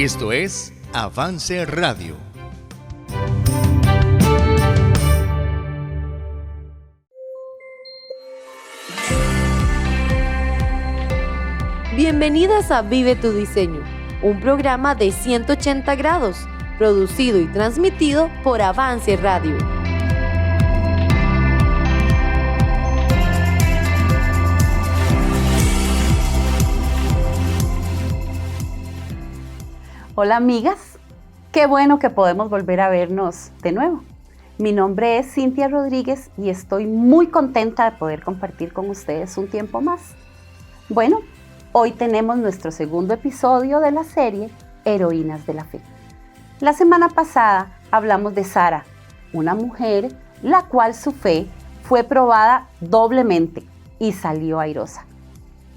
Esto es Avance Radio. Bienvenidas a Vive tu Diseño, un programa de 180 grados, producido y transmitido por Avance Radio. Hola amigas, qué bueno que podemos volver a vernos de nuevo. Mi nombre es Cintia Rodríguez y estoy muy contenta de poder compartir con ustedes un tiempo más. Bueno, hoy tenemos nuestro segundo episodio de la serie Heroínas de la Fe. La semana pasada hablamos de Sara, una mujer la cual su fe fue probada doblemente y salió airosa.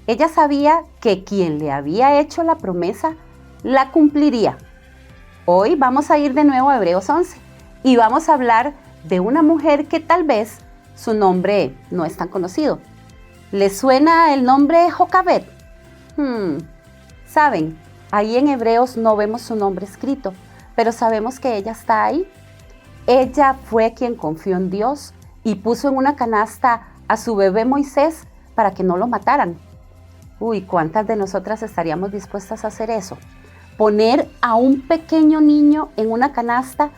Ella sabía que quien le había hecho la promesa la cumpliría. Hoy vamos a ir de nuevo a Hebreos 11 y vamos a hablar de una mujer que tal vez su nombre no es tan conocido. ¿Les suena el nombre Jocabed? Saben, ahí en Hebreos no vemos su nombre escrito, pero sabemos que ella está ahí. Ella fue quien confió en Dios y puso en una canasta a su bebé Moisés para que no lo mataran. ¿Cuántas de nosotras estaríamos dispuestas a hacer eso? Poner a un pequeño niño en una canasta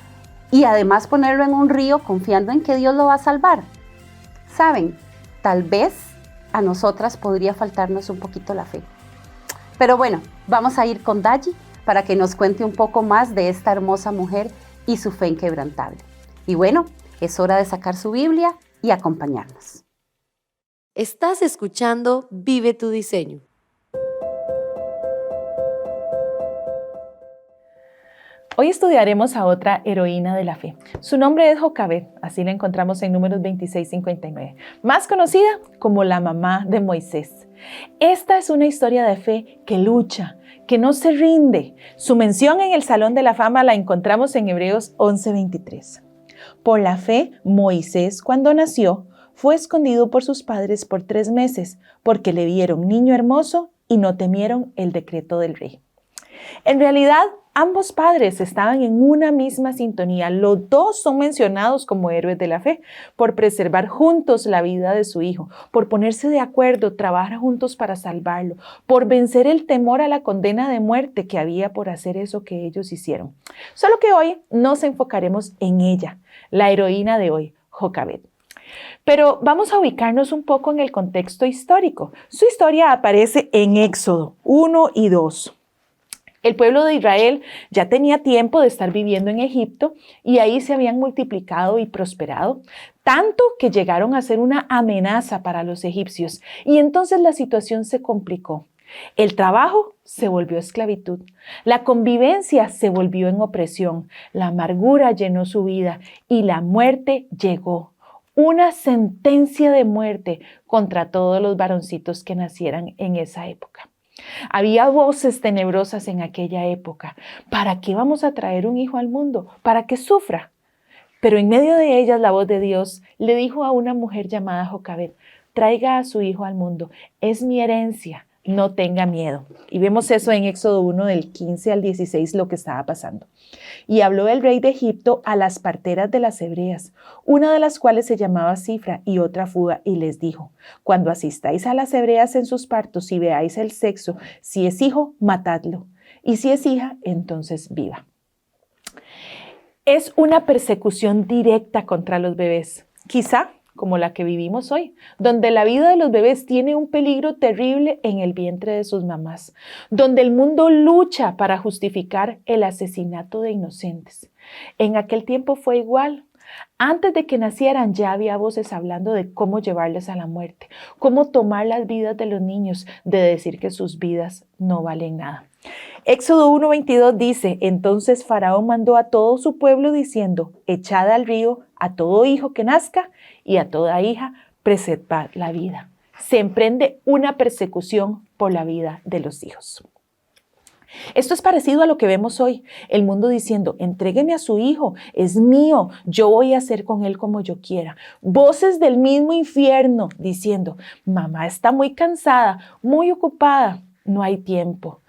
y además ponerlo en un río confiando en que Dios lo va a salvar. Saben, tal vez a nosotras podría faltarnos un poquito la fe. Pero bueno, vamos a ir con Dayi para que nos cuente un poco más de esta hermosa mujer y su fe inquebrantable. Y bueno, es hora de sacar su Biblia y acompañarnos. Estás escuchando Vive tu Diseño. Hoy estudiaremos a otra heroína de la fe. Su nombre es Jocabed, así la encontramos en Números 26:59, más conocida como la mamá de Moisés. Esta es una historia de fe que lucha, que no se rinde. Su mención en el Salón de la Fama la encontramos en Hebreos 11:23. Por la fe, Moisés, cuando nació, fue escondido por sus padres por 3 meses, porque le vieron niño hermoso y no temieron el decreto del rey. En realidad, ambos padres estaban en una misma sintonía. Los dos son mencionados como héroes de la fe por preservar juntos la vida de su hijo, por ponerse de acuerdo, trabajar juntos para salvarlo, por vencer el temor a la condena de muerte que había por hacer eso que ellos hicieron. Solo que hoy nos enfocaremos en ella, la heroína de hoy, Jocabed. Pero vamos a ubicarnos un poco en el contexto histórico. Su historia aparece en Éxodo 1 y 2. El pueblo de Israel ya tenía tiempo de estar viviendo en Egipto y ahí se habían multiplicado y prosperado, tanto que llegaron a ser una amenaza para los egipcios y entonces la situación se complicó. El trabajo se volvió esclavitud, la convivencia se volvió en opresión, la amargura llenó su vida y la muerte llegó. Una sentencia de muerte contra todos los varoncitos que nacieran en esa época. Había voces tenebrosas en aquella época. ¿Para qué vamos a traer un hijo al mundo? ¿Para que sufra? Pero en medio de ellas la voz de Dios le dijo a una mujer llamada Jocabed: traiga a su hijo al mundo, es mi herencia, no tenga miedo. Y vemos eso en Éxodo 1 del 15 al 16 lo que estaba pasando. Y habló el rey de Egipto a las parteras de las hebreas, una de las cuales se llamaba Cifra y otra Fuga, y les dijo: cuando asistáis a las hebreas en sus partos y veáis el sexo, si es hijo, matadlo, y si es hija, entonces viva. Es una persecución directa contra los bebés, quizá como la que vivimos hoy, donde la vida de los bebés tiene un peligro terrible en el vientre de sus mamás, donde el mundo lucha para justificar el asesinato de inocentes. En aquel tiempo fue igual. Antes de que nacieran ya había voces hablando de cómo llevarles a la muerte, cómo tomar las vidas de los niños, de decir que sus vidas no valen nada. Éxodo 1:22 dice: entonces Faraón mandó a todo su pueblo diciendo: echad al río a todo hijo que nazca y a toda hija preservad la vida. Se emprende una persecución por la vida de los hijos. Esto es parecido a lo que vemos hoy, el mundo diciendo: entrégueme a su hijo, es mío, yo voy a hacer con él como yo quiera. Voces del mismo infierno diciendo: mamá está muy cansada, muy ocupada, no hay tiempo.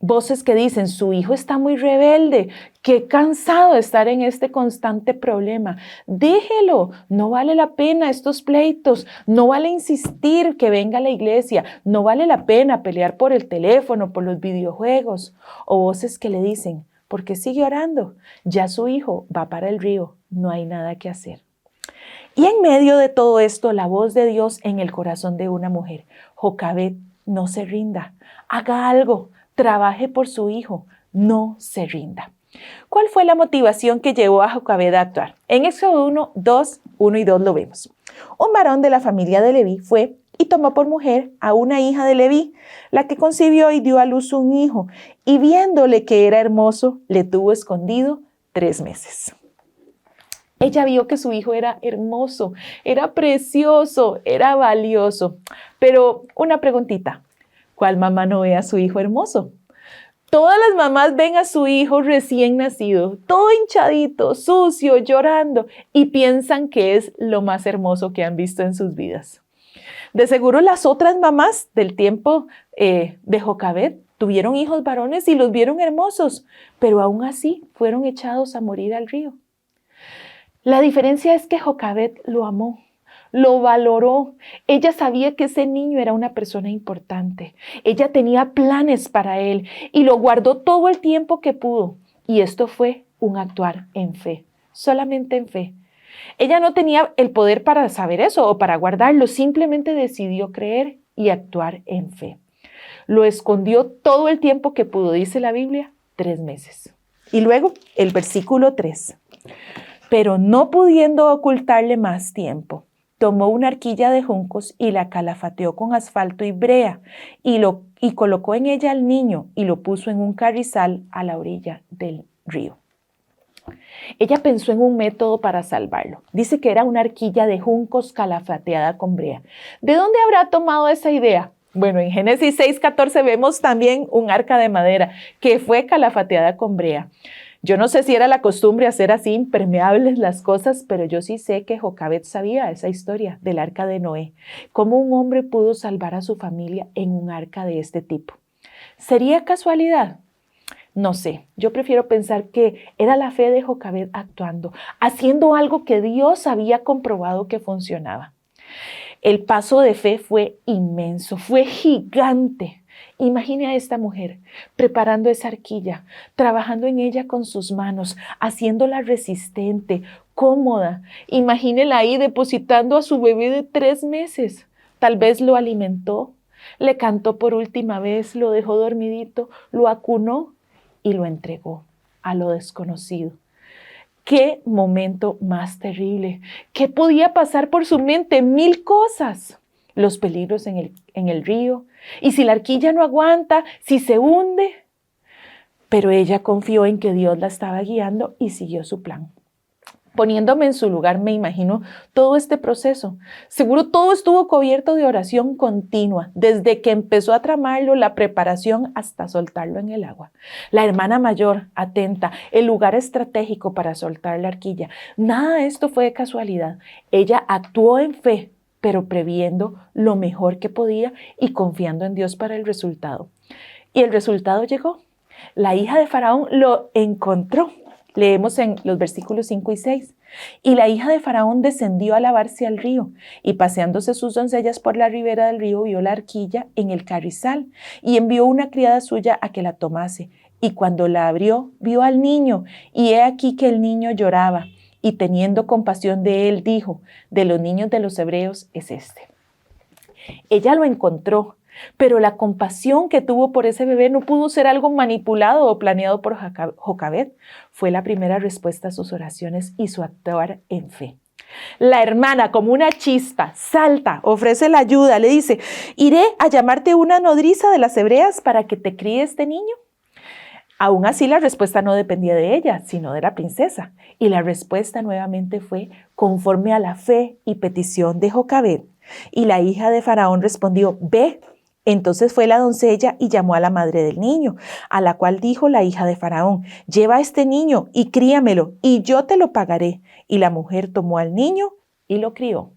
Voces que dicen, su hijo está muy rebelde, qué cansado de estar en este constante problema. Déjelo, no vale la pena estos pleitos, no vale insistir que venga a la iglesia, no vale la pena pelear por el teléfono, por los videojuegos. O voces que le dicen, ¿por qué sigue orando? Ya su hijo va para el río, no hay nada que hacer. Y en medio de todo esto, la voz de Dios en el corazón de una mujer. Jocabed, no se rinda, haga algo. Trabaje por su hijo, no se rinda. ¿Cuál fue la motivación que llevó a Jocabed a actuar? En Éxodo 1 y 2 lo vemos. Un varón de la familia de Leví fue y tomó por mujer a una hija de Leví, la que concibió y dio a luz un hijo, y viéndole que era hermoso, le tuvo escondido 3 meses. Ella vio que su hijo era hermoso, era precioso, era valioso. Pero una preguntita. ¿Cuál mamá no ve a su hijo hermoso? Todas las mamás ven a su hijo recién nacido, todo hinchadito, sucio, llorando, y piensan que es lo más hermoso que han visto en sus vidas. De seguro las otras mamás del tiempo de Jocabed tuvieron hijos varones y los vieron hermosos, pero aún así fueron echados a morir al río. La diferencia es que Jocabed lo amó. Lo valoró. Ella sabía que ese niño era una persona importante. Ella tenía planes para él y lo guardó todo el tiempo que pudo. Y esto fue un actuar en fe, solamente en fe. Ella no tenía el poder para saber eso o para guardarlo, simplemente decidió creer y actuar en fe. Lo escondió todo el tiempo que pudo, dice la Biblia, 3 meses. Y luego el versículo 3. Pero no pudiendo ocultarle más tiempo, tomó una arquilla de juncos y la calafateó con asfalto y brea y colocó en ella al niño y lo puso en un carrizal a la orilla del río. Ella pensó en un método para salvarlo. Dice que era una arquilla de juncos calafateada con brea. ¿De dónde habrá tomado esa idea? Bueno, en Génesis 6:14 vemos también un arca de madera que fue calafateada con brea. Yo no sé si era la costumbre hacer así impermeables las cosas, pero yo sí sé que Jocabed sabía esa historia del arca de Noé, cómo un hombre pudo salvar a su familia en un arca de este tipo. ¿Sería casualidad? No sé, yo prefiero pensar que era la fe de Jocabed actuando, haciendo algo que Dios había comprobado que funcionaba. El paso de fe fue inmenso, fue gigante. Imagine a esta mujer preparando esa arquilla, trabajando en ella con sus manos, haciéndola resistente, cómoda. Imagínela ahí depositando a su bebé de 3 meses. Tal vez lo alimentó, le cantó por última vez, lo dejó dormidito, lo acunó y lo entregó a lo desconocido. ¡Qué momento más terrible! ¿Qué podía pasar por su mente? 1000 cosas. Los peligros en el río, y si la arquilla no aguanta, si se hunde. Pero ella confió en que Dios la estaba guiando y siguió su plan. Poniéndome en su lugar, me imagino todo este proceso. Seguro todo estuvo cubierto de oración continua, desde que empezó a tramarlo, la preparación hasta soltarlo en el agua. La hermana mayor, atenta, el lugar estratégico para soltar la arquilla. Nada de esto fue de casualidad. Ella actuó en fe, pero previendo lo mejor que podía y confiando en Dios para el resultado. Y el resultado llegó. La hija de Faraón lo encontró. Leemos en los versículos 5 y 6. Y la hija de Faraón descendió a lavarse al río, y paseándose sus doncellas por la ribera del río, vio la arquilla en el carrizal, y envió una criada suya a que la tomase. Y cuando la abrió, vio al niño, y he aquí que el niño lloraba. Y teniendo compasión de él, dijo, de los niños de los hebreos es este. Ella lo encontró, pero la compasión que tuvo por ese bebé no pudo ser algo manipulado o planeado por Jocabed. Fue la primera respuesta a sus oraciones y su actuar en fe. La hermana, como una chispa, salta, ofrece la ayuda, le dice, iré a llamarte una nodriza de las hebreas para que te críe este niño. Aún así, la respuesta no dependía de ella, sino de la princesa. Y la respuesta nuevamente fue conforme a la fe y petición de Jocabed. Y la hija de Faraón respondió, ve. Entonces fue la doncella y llamó a la madre del niño, a la cual dijo la hija de Faraón, lleva a este niño y críamelo, y yo te lo pagaré. Y la mujer tomó al niño y lo crió.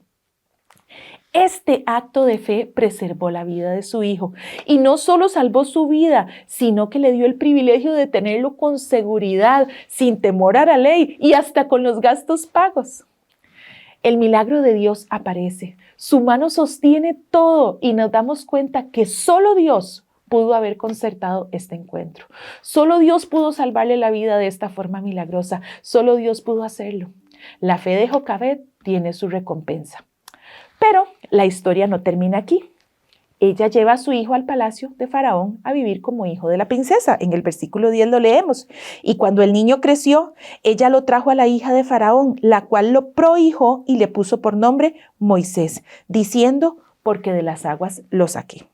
Este acto de fe preservó la vida de su hijo y no solo salvó su vida, sino que le dio el privilegio de tenerlo con seguridad, sin temor a la ley y hasta con los gastos pagos. El milagro de Dios aparece, su mano sostiene todo y nos damos cuenta que solo Dios pudo haber concertado este encuentro. Solo Dios pudo salvarle la vida de esta forma milagrosa, solo Dios pudo hacerlo. La fe de Jocabed tiene su recompensa. Pero la historia no termina aquí. Ella lleva a su hijo al palacio de Faraón a vivir como hijo de la princesa. En el versículo 10 lo leemos. Y cuando el niño creció, ella lo trajo a la hija de Faraón, la cual lo prohijó y le puso por nombre Moisés, diciendo, porque de las aguas lo saqué.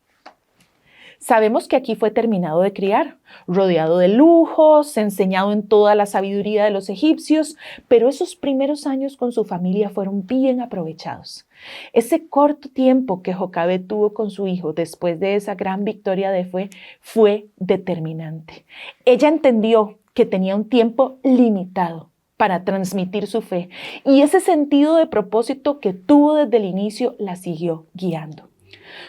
Sabemos que aquí fue terminado de criar, rodeado de lujos, enseñado en toda la sabiduría de los egipcios, pero esos primeros años con su familia fueron bien aprovechados. Ese corto tiempo que Jocabed tuvo con su hijo después de esa gran victoria de fe fue determinante. Ella entendió que tenía un tiempo limitado para transmitir su fe y ese sentido de propósito que tuvo desde el inicio la siguió guiando.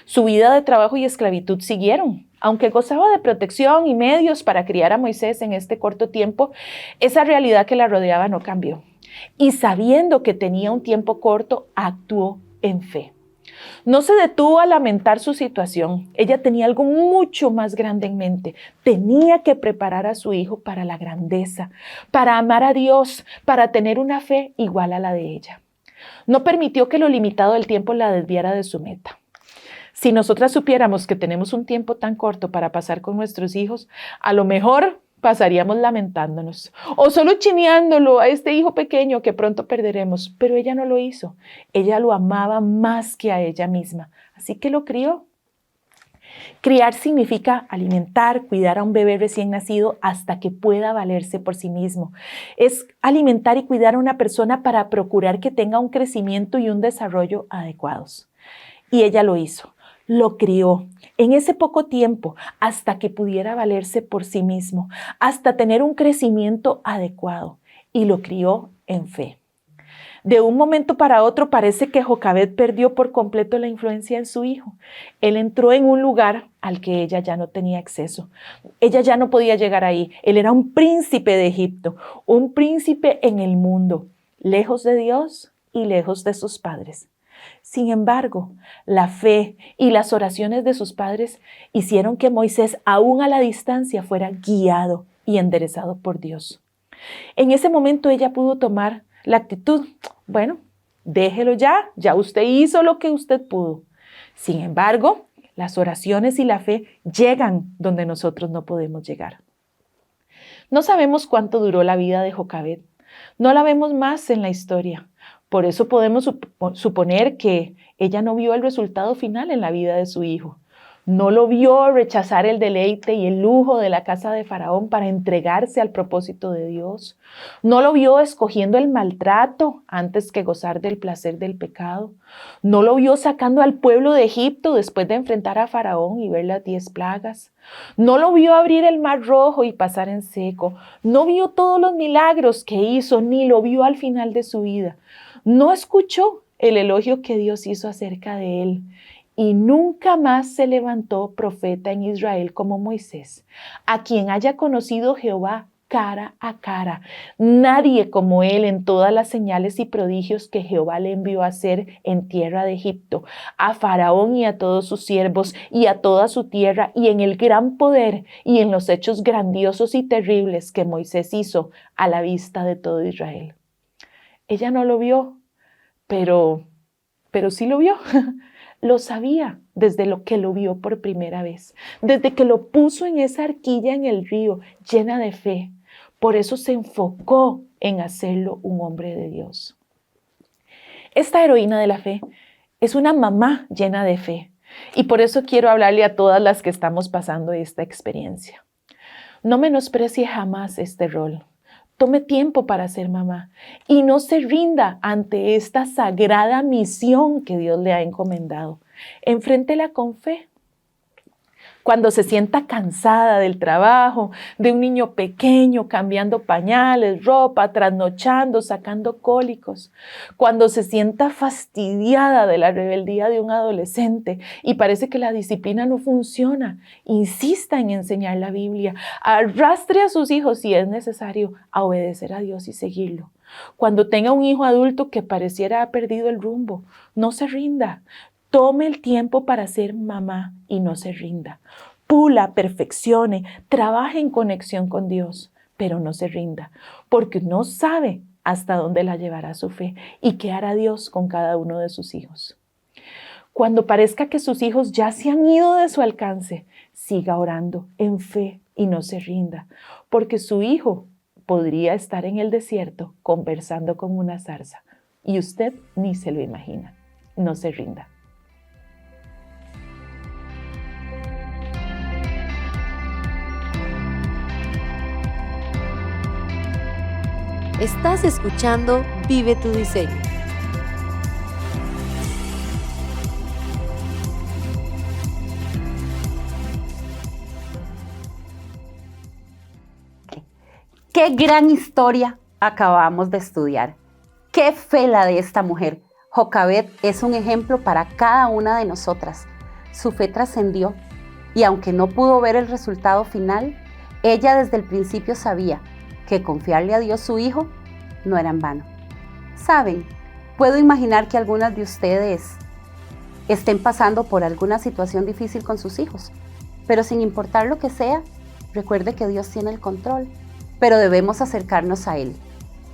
Su vida de trabajo y esclavitud siguieron. Aunque gozaba de protección y medios para criar a Moisés en este corto tiempo, esa realidad que la rodeaba no cambió. Y sabiendo que tenía un tiempo corto, actuó en fe. No se detuvo a lamentar su situación. Ella tenía algo mucho más grande en mente. Tenía que preparar a su hijo para la grandeza, para amar a Dios, para tener una fe igual a la de ella. No permitió que lo limitado del tiempo la desviara de su meta. Si nosotras supiéramos que tenemos un tiempo tan corto para pasar con nuestros hijos, a lo mejor pasaríamos lamentándonos o solo chineándolo a este hijo pequeño que pronto perderemos. Pero ella no lo hizo. Ella lo amaba más que a ella misma, así que lo crió. Criar significa alimentar, cuidar a un bebé recién nacido hasta que pueda valerse por sí mismo. Es alimentar y cuidar a una persona para procurar que tenga un crecimiento y un desarrollo adecuados. Y ella lo hizo. Lo crió en ese poco tiempo hasta que pudiera valerse por sí mismo, hasta tener un crecimiento adecuado, y lo crió en fe. De un momento para otro parece que Jocabed perdió por completo la influencia en su hijo. Él entró en un lugar al que ella ya no tenía acceso. Ella ya no podía llegar ahí. Él era un príncipe de Egipto, un príncipe en el mundo, lejos de Dios y lejos de sus padres. Sin embargo, la fe y las oraciones de sus padres hicieron que Moisés, aún a la distancia, fuera guiado y enderezado por Dios. En ese momento ella pudo tomar la actitud, bueno, déjelo ya usted hizo lo que usted pudo. Sin embargo, las oraciones y la fe llegan donde nosotros no podemos llegar. No sabemos cuánto duró la vida de Jocabed, no la vemos más en la historia. Por eso podemos suponer que ella no vio el resultado final en la vida de su hijo. No lo vio rechazar el deleite y el lujo de la casa de Faraón para entregarse al propósito de Dios. No lo vio escogiendo el maltrato antes que gozar del placer del pecado. No lo vio sacando al pueblo de Egipto después de enfrentar a Faraón y ver las 10 plagas. No lo vio abrir el mar rojo y pasar en seco. No vio todos los milagros que hizo, ni lo vio al final de su vida. No escuchó el elogio que Dios hizo acerca de él. Y nunca más se levantó profeta en Israel como Moisés, a quien haya conocido Jehová cara a cara. Nadie como él en todas las señales y prodigios que Jehová le envió a hacer en tierra de Egipto, a Faraón y a todos sus siervos y a toda su tierra, y en el gran poder y en los hechos grandiosos y terribles que Moisés hizo a la vista de todo Israel. Ella no lo vio, pero sí lo vio. Lo sabía desde lo que lo vio por primera vez, desde que lo puso en esa arquilla en el río, llena de fe. Por eso se enfocó en hacerlo un hombre de Dios. Esta heroína de la fe es una mamá llena de fe, y por eso quiero hablarle a todas las que estamos pasando esta experiencia. No menosprecie jamás este rol. Tome tiempo para ser mamá y no se rinda ante esta sagrada misión que Dios le ha encomendado. Enfréntela con fe. Cuando se sienta cansada del trabajo, de un niño pequeño cambiando pañales, ropa, trasnochando, sacando cólicos. Cuando se sienta fastidiada de la rebeldía de un adolescente y parece que la disciplina no funciona, insista en enseñar la Biblia. Arrastre a sus hijos si es necesario a obedecer a Dios y seguirlo. Cuando tenga un hijo adulto que pareciera ha perdido el rumbo, no se rinda. Tome el tiempo para ser mamá y no se rinda. Pula, perfeccione, trabaje en conexión con Dios, pero no se rinda, porque no sabe hasta dónde la llevará su fe y qué hará Dios con cada uno de sus hijos. Cuando parezca que sus hijos ya se han ido de su alcance, siga orando en fe y no se rinda, porque su hijo podría estar en el desierto conversando con una zarza y usted ni se lo imagina. No se rinda. Estás escuchando Vive tu Diseño. Qué gran historia acabamos de estudiar. Qué fe la de esta mujer. Jocabed es un ejemplo para cada una de nosotras. Su fe trascendió y aunque no pudo ver el resultado final, ella desde el principio sabía que confiarle a Dios su hijo no era en vano. Saben, puedo imaginar que algunas de ustedes estén pasando por alguna situación difícil con sus hijos, pero sin importar lo que sea, recuerde que Dios tiene el control, pero debemos acercarnos a Él.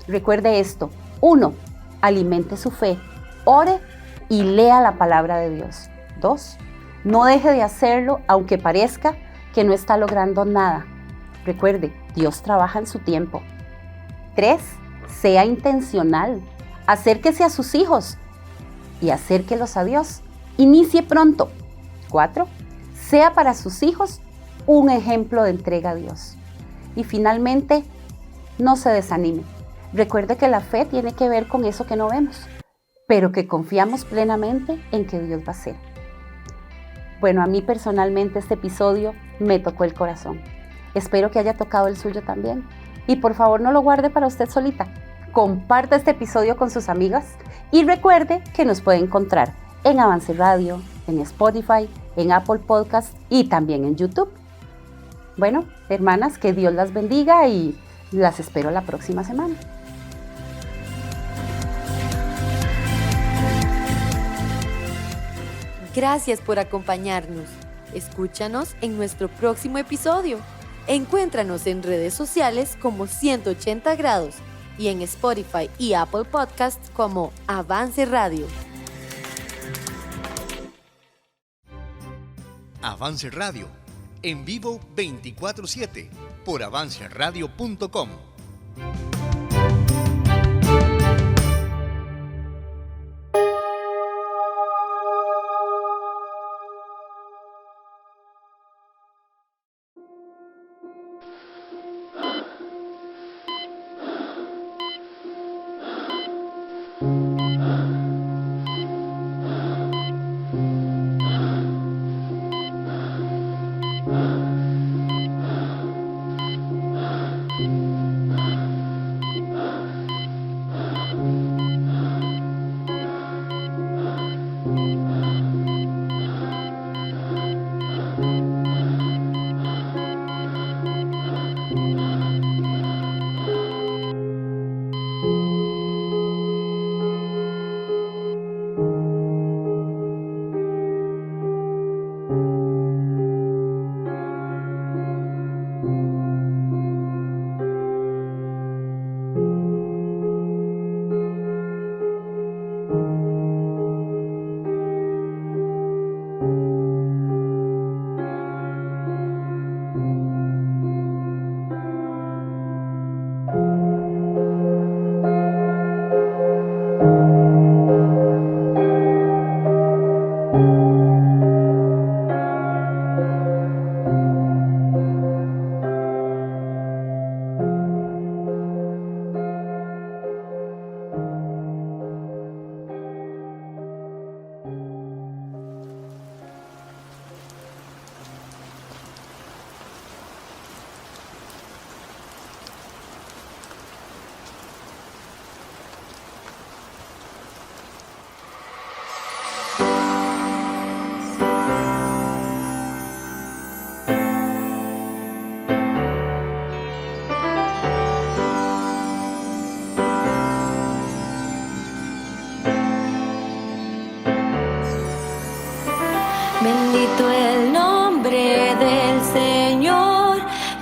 Recuerde esto: 1. Alimente su fe, ore y lea la palabra de Dios. 2. No deje de hacerlo aunque parezca que no está logrando nada. Recuerde, Dios trabaja en su tiempo. 3. Sea intencional. Acérquese a sus hijos y acérquelos a Dios. Inicie pronto. 4. Sea para sus hijos un ejemplo de entrega a Dios. Y finalmente, no se desanime. Recuerde que la fe tiene que ver con eso que no vemos, pero que confiamos plenamente en que Dios va a hacer. Bueno, a mí personalmente este episodio me tocó el corazón. Espero que haya tocado el suyo también. Y por favor no lo guarde para usted solita. Comparta este episodio con sus amigas y recuerde que nos puede encontrar en Avance Radio, en Spotify, en Apple Podcast y también en YouTube. Bueno, hermanas, que Dios las bendiga y las espero la próxima semana. Gracias por acompañarnos. Escúchanos en nuestro próximo episodio. Encuéntranos en redes sociales como 180 grados y en Spotify y Apple Podcasts como Avance Radio. Avance Radio, en vivo 24/7 por avanceradio.com.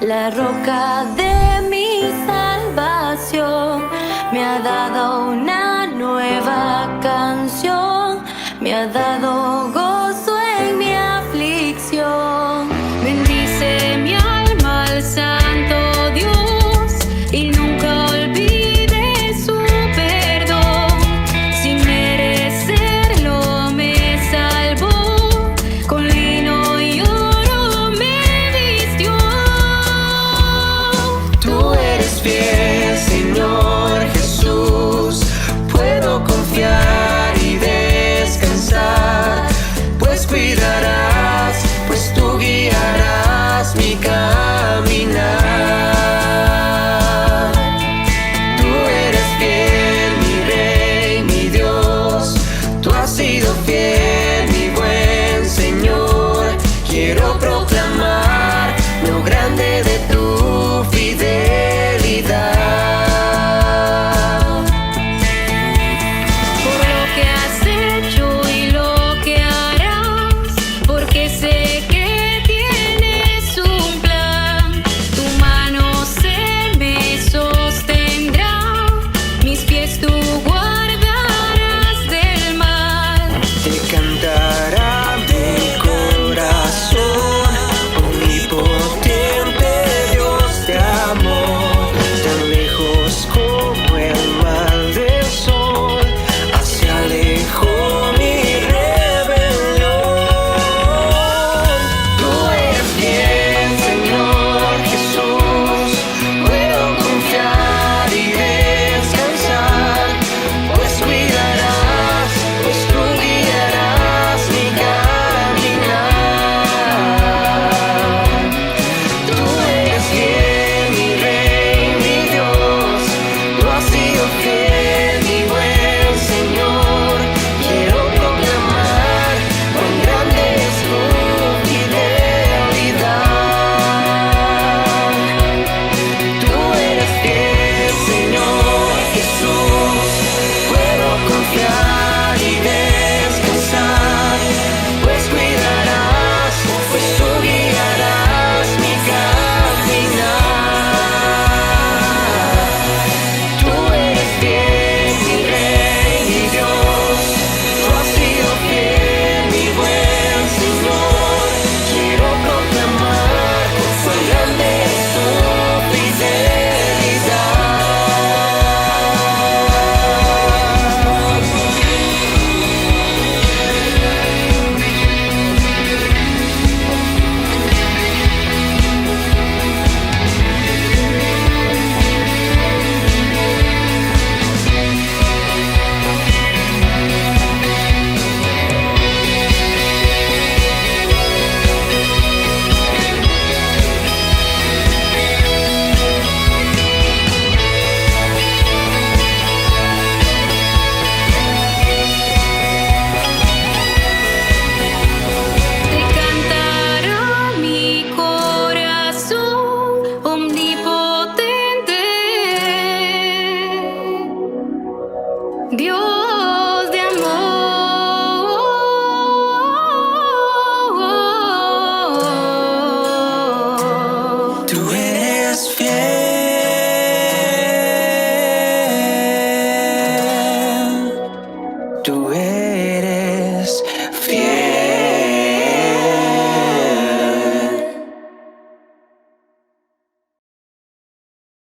la roca de mi salvación, me ha dado una nueva canción, me ha dado gozo.